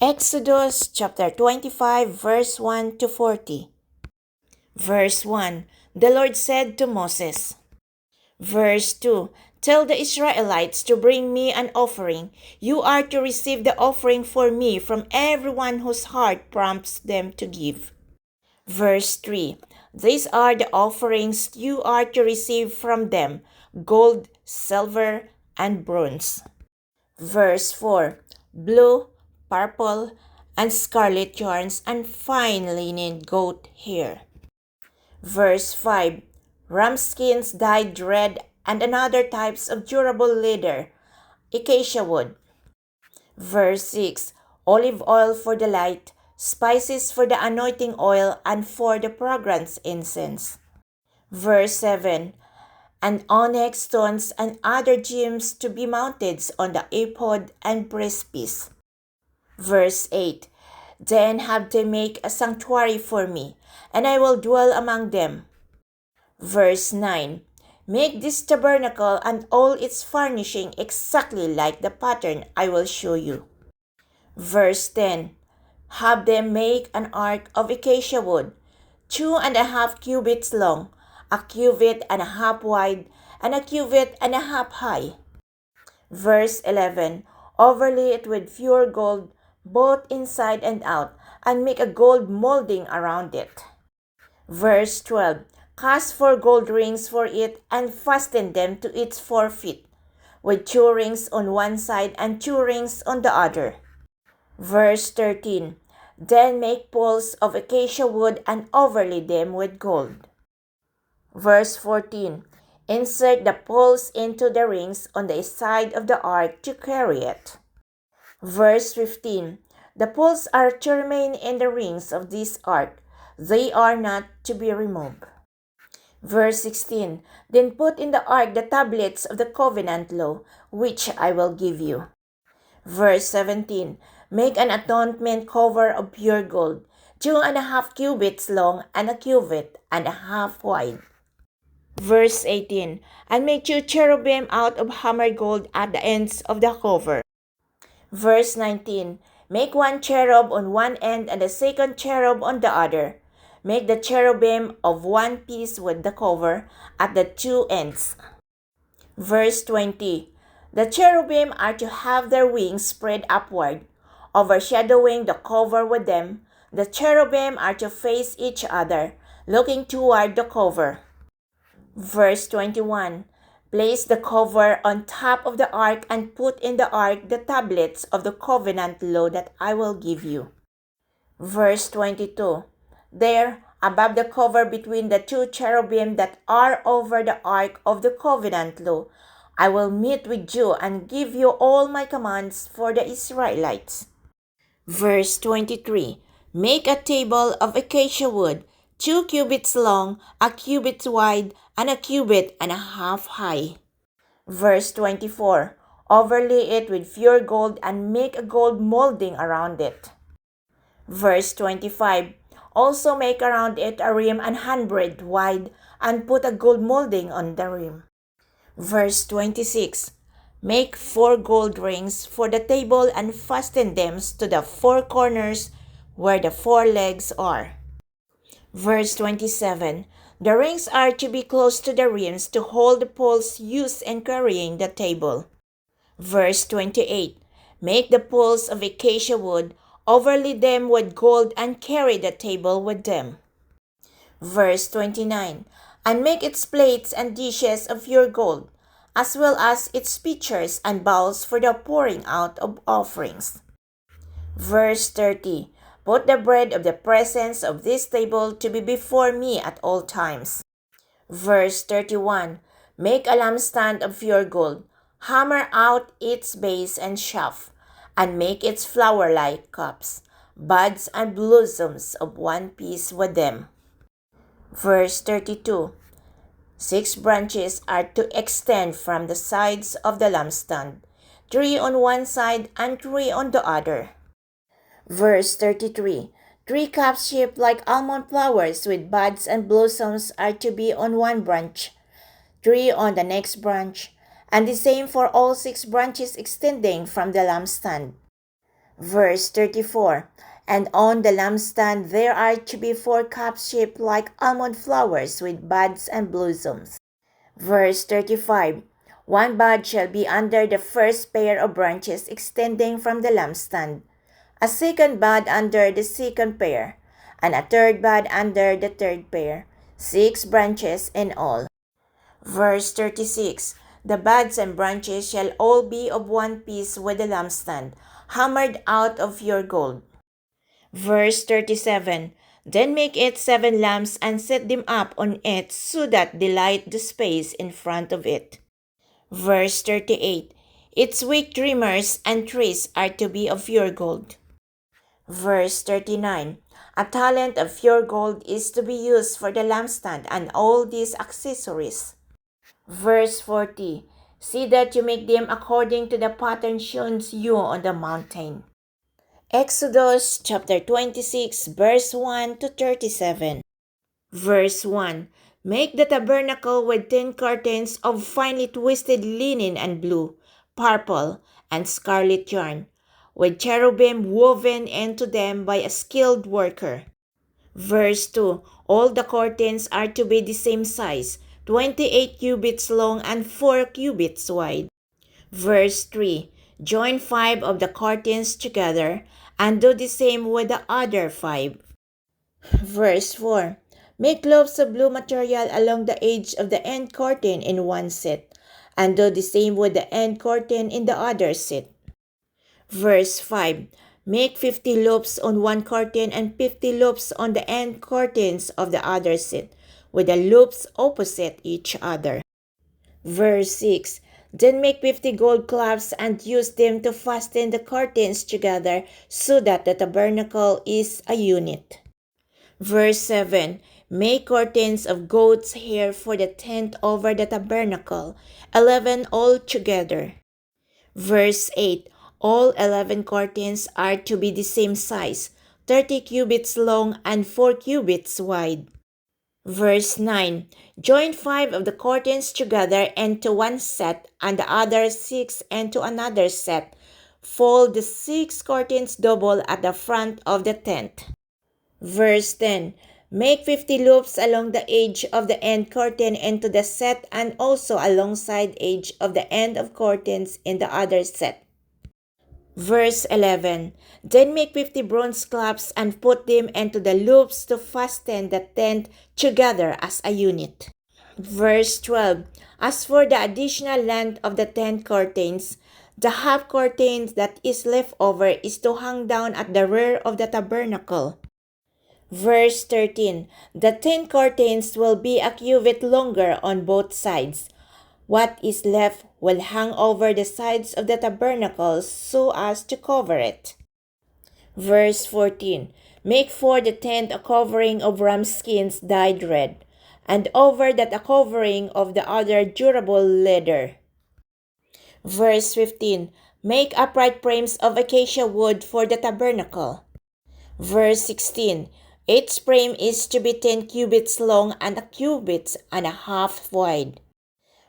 Exodus chapter 25 verse 1 to 40. Verse 1. The Lord said to Moses. Verse 2. Tell the Israelites to bring me an offering. You are to receive the offering for me from everyone whose heart prompts them to give. Verse 3. These are the offerings you are to receive from them: gold, silver, and bronze. Verse 4. Blue, purple, and scarlet yarns and fine linen goat hair. Verse 5. Ram skins dyed red and another types of durable leather, acacia wood. Verse 6. Olive oil for the light, spices for the anointing oil and for the fragrance incense. Verse 7. And onyx stones and other gems to be mounted on the ephod and breastpiece. Verse 8. Then have they make a sanctuary for me, and I will dwell among them. Verse 9. Make this tabernacle and all its furnishing exactly like the pattern I will show you. Verse 10. Have them make an ark of acacia wood, 2.5 cubits long, a cubit and a half wide, and a cubit and a half high. Verse 11. Overlay it with pure gold, both inside and out, and make a gold molding around it. Verse 12. Cast 4 gold rings for it and fasten them to its 4 feet, with 2 rings on one side and 2 rings on the other. Verse 13. Then make poles of acacia wood and overlay them with gold. Verse 14. Insert the poles into the rings on the side of the ark to carry it. Verse 15. The poles are to remain in the rings of this ark. They are not to be removed. Verse 16. Then put in the ark the tablets of the covenant law, which I will give you. Verse 17. Make an atonement cover of pure gold, 2.5 cubits long and a cubit and a half wide. Verse 18. And make 2 cherubim out of hammered gold at the ends of the cover. Verse 19. Make 1 cherub on one end and the second cherub on the other. Make the cherubim of one piece with the cover at the 2 ends. Verse 20. The cherubim are to have their wings spread upward, overshadowing the cover with them. The cherubim are to face each other, looking toward the cover. Verse 21. Place the cover on top of the ark and put in the ark the tablets of the covenant law that I will give you. Verse 22. There, above the cover between the 2 cherubim that are over the ark of the covenant law, I will meet with you and give you all my commands for the Israelites. Verse 23. Make a table of acacia wood, 2 cubits long, a cubit wide, and a cubit and a half high. Verse 24. Overlay it with pure gold and make a gold molding around it. Verse 25. Also make around it a rim 100 wide and put a gold molding on the rim. Verse 26. Make 4 gold rings for the table and fasten them to the 4 corners where the 4 legs are. Verse 27. The rings are to be close to the rims to hold the poles used in carrying the table. Verse 28. Make the poles of acacia wood, overlay them with gold, and carry the table with them. Verse 29. And make its plates and dishes of pure gold, as well as its pitchers and bowls for the pouring out of offerings. Verse 30. Put the bread of the presence of this table to be before me at all times. Verse 31. Make a lampstand of pure gold, hammer out its base and shaft, and make its flower-like cups, buds and blossoms of one piece with them. Verse 32. 6 branches are to extend from the sides of the lampstand, 3 on one side and 3 on the other. Verse 33. 3 cups shaped like almond flowers with buds and blossoms are to be on one branch, 3 on the next branch, and the same for all 6 branches extending from the lampstand. Verse 34. And on the lampstand there are to be 4 cups shaped like almond flowers with buds and blossoms. Verse 35. 1 bud shall be under the first pair of branches extending from the lampstand, a second bud under the second pair, and a third bud under the third pair, 6 branches in all. Verse 36. The buds and branches shall all be of one piece with the lampstand, hammered out of pure gold. Verse 37. Then make it 7 lamps and set them up on it so that they light the space in front of it. Verse 38. Its wick trimmers and trees are to be of pure gold. Verse 39. A talent of pure gold is to be used for the lampstand and all these accessories. Verse 40. See that you make them according to the pattern shown you on the mountain. Exodus chapter 26, verse 1 to 37. Verse 1. Make the tabernacle with 10 curtains of finely twisted linen and blue, purple, and scarlet yarn, with cherubim woven into them by a skilled worker. Verse 2. All the curtains are to be the same size, 28 cubits long and 4 cubits wide. Verse 3. Join 5 of the curtains together, and do the same with the other 5. Verse 4. Make loops of blue material along the edge of the end curtain in one set, and do the same with the end curtain in the other set. Verse 5. Make 50 loops on one curtain and 50 loops on the end curtains of the other set, with the loops opposite each other. Verse 6. Then make 50 gold clasps and use them to fasten the curtains together so that the tabernacle is a unit. Verse 7. Make curtains of goat's hair for the tent over the tabernacle, 11 altogether. Verse 8. All 11 curtains are to be the same size, 30 cubits long and 4 cubits wide. Verse 9. Join 5 of the curtains together into one set, and the other 6 into another set. Fold the 6 curtains double at the front of the tent. Verse 10. Make 50 loops along the edge of the end curtain into the set, and also alongside edge of the end of curtains in the other set. Verse 11. Then make 50 bronze clasps and put them into the loops to fasten the tent together as a unit. Verse 12. As for the additional length of the tent curtains, the half curtain that is left over is to hang down at the rear of the tabernacle. Verse 13. The 10 curtains will be a cubit longer on both sides. What is left will hang over the sides of the tabernacle so as to cover it. Verse 14. Make for the tent a covering of ram skins dyed red, and over that a covering of the other durable leather. Verse 15. Make upright frames of acacia wood for the tabernacle. Verse 16. Each frame is to be 10 cubits long and a cubit and a half wide.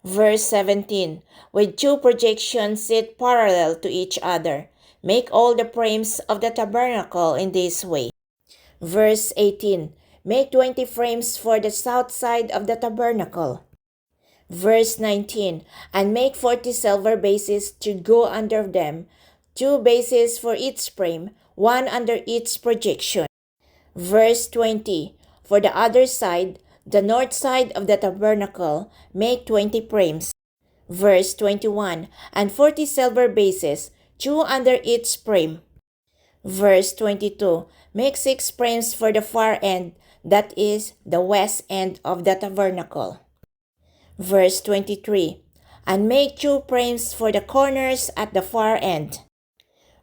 Verse 17. With 2 projections set parallel to each other, make all the frames of the tabernacle in this way. Verse 18. Make 20 frames for the south side of the tabernacle. Verse 19. And make 40 silver bases to go under them, 2 bases for each frame, 1 under each projection. Verse 20. For the other side, the north side of the tabernacle, make 20 frames. Verse 21. And 40 silver bases, 2 under each frame. Verse 22. Make 6 frames for the far end, that is, the west end of the tabernacle. Verse 23. And make 2 frames for the corners at the far end.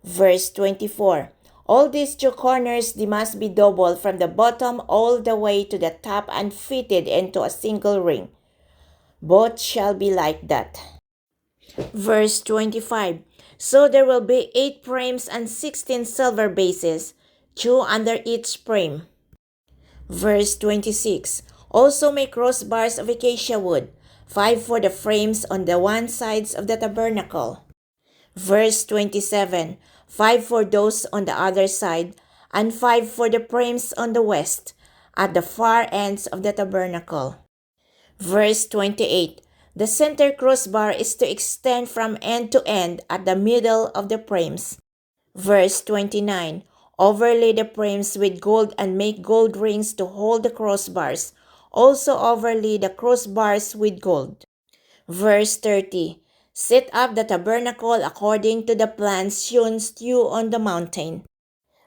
Verse 24. All these 2 corners they must be double from the bottom all the way to the top and fitted into a single ring. Both shall be like that. Verse 25. So there will be 8 frames and 16 silver bases, 2 under each frame. Verse 26. Also make crossbars of acacia wood, 5 for the frames on the one sides of the tabernacle. Verse 27. 5 for those on the other side, and 5 for the frames on the west, at the far ends of the tabernacle. Verse 28. The center crossbar is to extend from end to end at the middle of the frames. Verse 29. Overlay the frames with gold and make gold rings to hold the crossbars. Also overlay the crossbars with gold. Verse 30. Set up the tabernacle according to the plans shown to you on the mountain.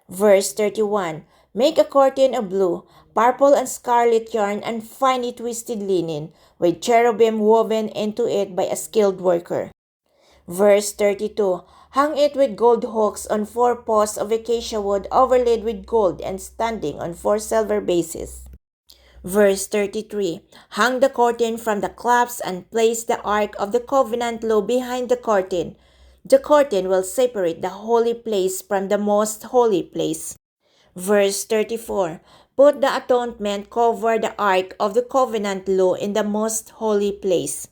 Verse 31. Make a curtain of blue, purple and scarlet yarn and finely twisted linen, with cherubim woven into it by a skilled worker. Verse 32. Hang it with gold hooks on 4 posts of acacia wood overlaid with gold and standing on 4 silver bases. Verse 33. Hang the curtain from the clasps and place the Ark of the Covenant law behind the curtain. The curtain will separate the holy place from the most holy place. Verse 34. Put the atonement cover the Ark of the Covenant law in the most holy place.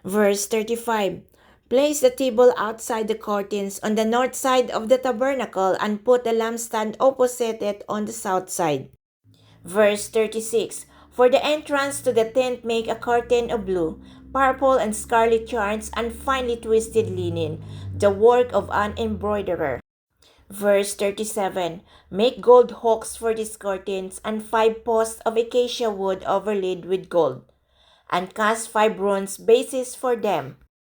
Verse 35. Place the table outside the curtains on the north side of the tabernacle and put the lampstand opposite it on the south side. Verse 36. For the entrance to the tent make a curtain of blue, purple and scarlet yarns and finely twisted linen, the work of an embroiderer. Verse 37. Make gold hooks for these curtains and 5 posts of acacia wood overlaid with gold, and cast 5 bronze bases for them.